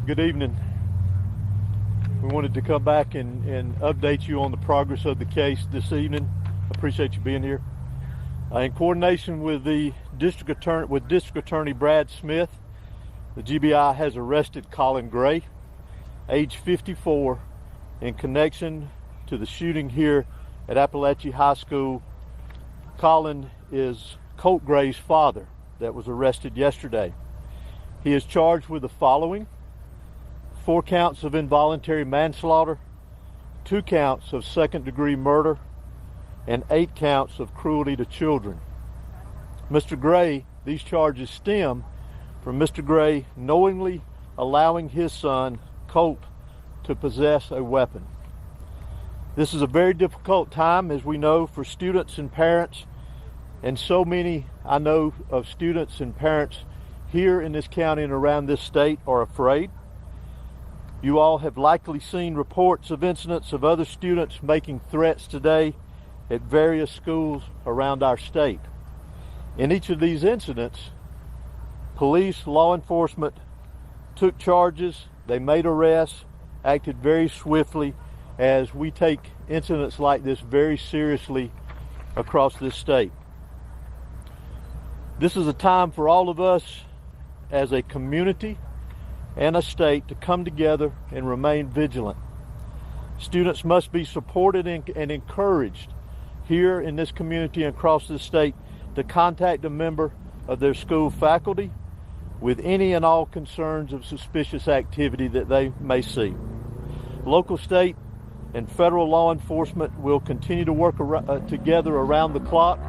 Good evening. We wanted to come back and update you on the progress of the case this evening. Appreciate you being here. In coordination with the District Attorney Brad Smith, the GBI has arrested Colin Gray, age 54, in connection to the shooting here at Appalachia High School. Colin is Colt Gray's father that was arrested yesterday. He is charged with the following: 4 counts of involuntary manslaughter, 2 counts of second-degree murder, and 8 counts of cruelty to children. Mr. Gray, these charges stem from Mr. Gray knowingly allowing his son, Colt, to possess a weapon. This is a very difficult time, as we know, for students and parents, and so many, I know, of students and parents here in this county and around this state are afraid. You all have likely seen reports of incidents of other students making threats today at various schools around our state. In each of these incidents, police, law enforcement took charges, they made arrests, acted very swiftly, as we take incidents like this very seriously across this state. This is a time for all of us as a community and a state to come together and remain vigilant. Students must be supported and encouraged here in this community and across this state to contact a member of their school faculty with any and all concerns of suspicious activity that they may see. Local, state, and federal law enforcement will continue to work together around the clock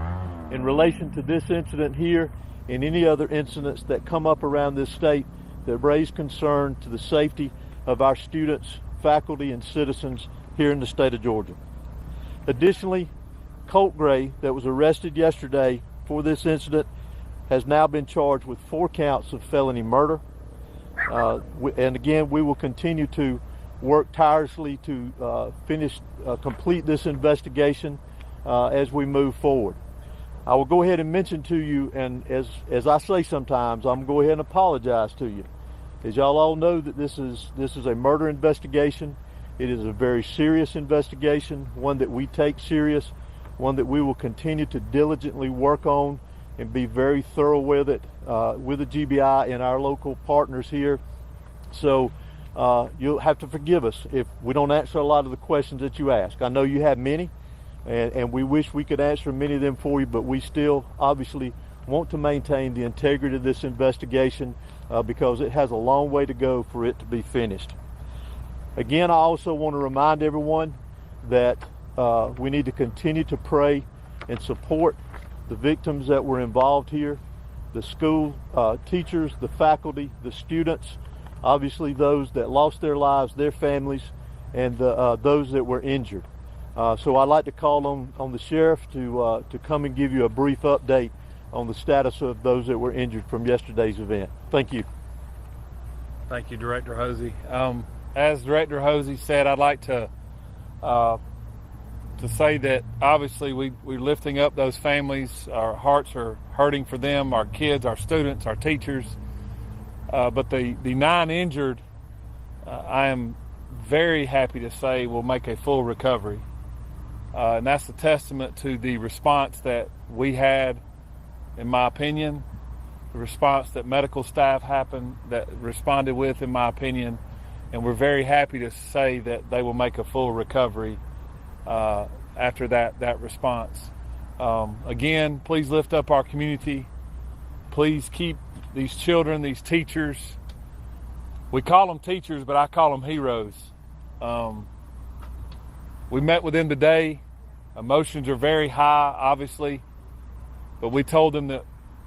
in relation to this incident here and any other incidents that come up around this state that raise concern to the safety of our students, faculty, and citizens here in the state of Georgia. Additionally, Colt Gray, that was arrested yesterday for this incident, has now been charged with 4 counts of felony murder. And again, we will continue to work tirelessly to complete this investigation as we move forward. I will go ahead and mention to you, and as I say sometimes, I'm going to go ahead and apologize to you. As y'all all know, that this is a murder investigation. It is a very serious investigation, one that we take serious, one that we will continue to diligently work on and be very thorough with it with the GBI and our local partners here. So you'll have to forgive us if we don't answer a lot of the questions that you ask. I know you have many, and we wish we could answer many of them for you, but we still obviously want to maintain the integrity of this investigation because it has a long way to go for it to be finished. Again, I also want to remind everyone that we need to continue to pray and support the victims that were involved here, the school teachers, the faculty, the students, obviously those that lost their lives, their families, and those that were injured. So I'd like to call on the sheriff to come and give you a brief update on the status of those that were injured from yesterday's event. Thank you. Thank you, Director Hosey. As Director Hosey said, I'd like to say that obviously we're lifting up those families. Our hearts are hurting for them, our kids, our students, our teachers. But the 9 injured, I am very happy to say will make a full recovery. And that's a testament to the response that we had, in my opinion, the response that medical staff responded with, in my opinion, and we're very happy to say that they will make a full recovery after that response. Again, please lift up our community. Please keep these children, these teachers. We call them teachers, but I call them heroes. We met with them today. Emotions are very high, obviously, but we told them that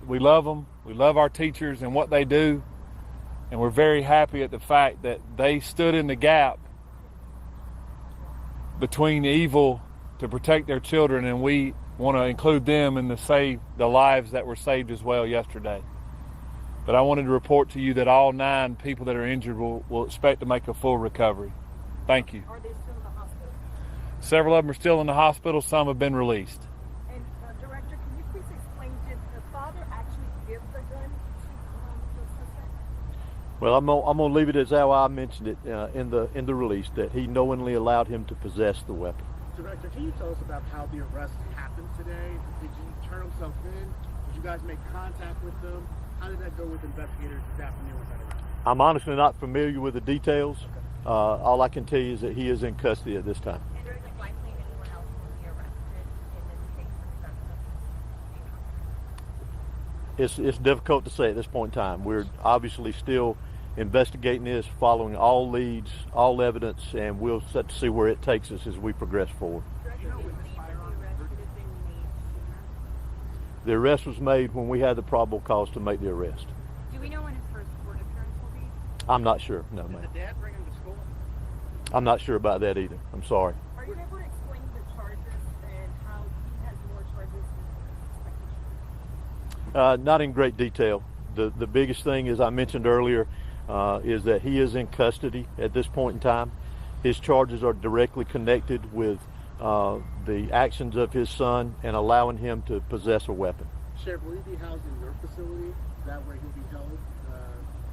we love them. We love our teachers and what they do, and we're very happy at the fact that they stood in the gap between evil to protect their children, and we want to include them in the lives that were saved as well yesterday. But I wanted to report to you that all 9 people that are injured will expect to make a full recovery. Thank you. Are they still in the hospital? Several of them are still in the hospital. Some have been released. And Director, can you please explain, did the father actually give the gun to the suspect? Well, I'm gonna leave it as how I mentioned it in the release, that he knowingly allowed him to possess the weapon. Director, can you tell us about how the arrest happened today? Did you turn himself in? Did you guys make contact with them? How did that go with investigators this afternoon with that arrest? I'm honestly not familiar with the details. All I can tell you is that he is in custody at this time. And there is it likely anyone else will be arrested in this case for substance? It's difficult to say at this point in time. We're obviously still investigating this, following all leads, all evidence, and we'll set to see where it takes us as we progress forward. The arrest was made when we had the probable cause to make the arrest. Do we know when his first court appearance will be? I'm not sure. No, Did ma'am. the dad bring him to school? I'm not sure about that either. I'm sorry. Are you able to explain the charges and how he has more charges than Not in great detail. The biggest thing, as I mentioned earlier, is that he is in custody at this point in time. His charges are directly connected with the actions of his son and allowing him to possess a weapon. Sheriff, will he be housed in your facility? Is that where he'll be held?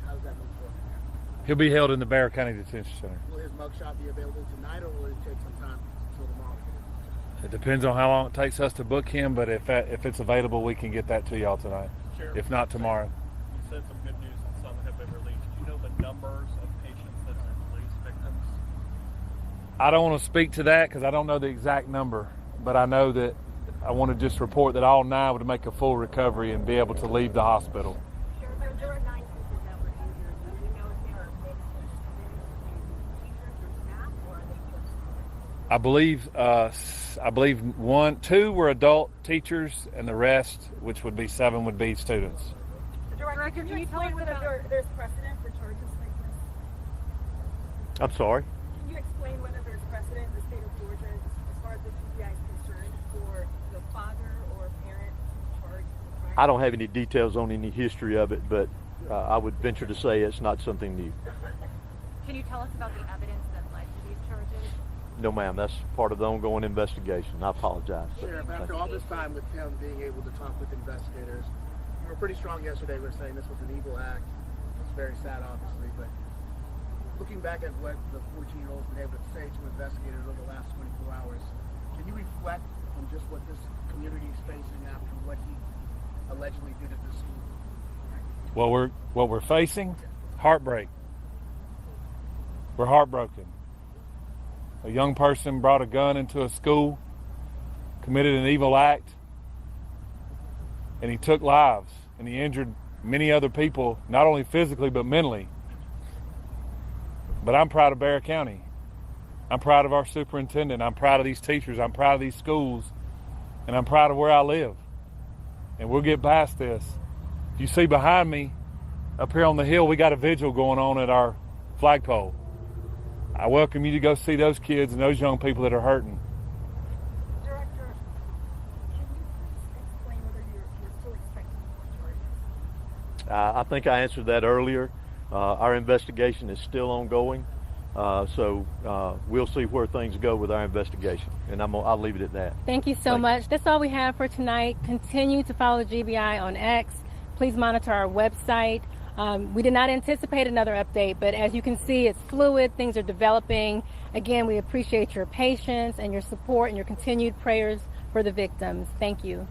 How does that move forward? He'll be held in the Bexar County Detention Center. Will his mugshot be available tonight, or will it take some time until tomorrow? It depends on how long it takes us to book him, but if it's available, we can get that to y'all tonight. Sheriff, If not tomorrow. you said some good news that some have been released. Do you know the numbers of patients that have been released, victims? I don't want to speak to that because I don't know the exact number, but I know that I want to just report that all 9 would make a full recovery and be able to leave the hospital. there are 9 people that were injured. Do we know if there are mixed between teachers or staff, or are they just? I believe 2 were adult teachers, and the rest, which would be 7, would be students. Director, can you explain whether there's precedent for charges like this? I'm sorry. Can you explain whether there's precedent in the state of Georgia as far as the GBI is concerned for the father or parent charged with crime? I don't have any details on any history of it, but I would venture to say it's not something new. Can you tell us about the evidence that led to these charges? No, ma'am. That's part of the ongoing investigation. I apologize. Sheriff, after all this time with him being able to talk with investigators, you were pretty strong yesterday with saying this was an evil act. It's very sad, obviously, but looking back at what the 14-year-old's been able to say to investigators over the last 24 hours, can you reflect on just what this community is facing after what he allegedly did at this school? What we're facing, heartbreak. We're heartbroken. A young person brought a gun into a school, committed an evil act, and he took lives, and he injured many other people, not only physically but mentally. But I'm proud of Bexar County. I'm proud of our superintendent. I'm proud of these teachers. I'm proud of these schools. And I'm proud of where I live. And we'll get past this. If you see behind me, up here on the hill, we got a vigil going on at our flagpole. I welcome you to go see those kids and those young people that are hurting. Director, can you please explain whether you're still expecting more charges? I think I answered that earlier. Our investigation is still ongoing, so we'll see where things go with our investigation, and I'll leave it at that. Thank you so much. That's all we have for tonight. Continue to follow GBI on X. Please monitor our website. We did not anticipate another update, but as you can see, it's fluid. Things are developing. Again, we appreciate your patience and your support and your continued prayers for the victims. Thank you.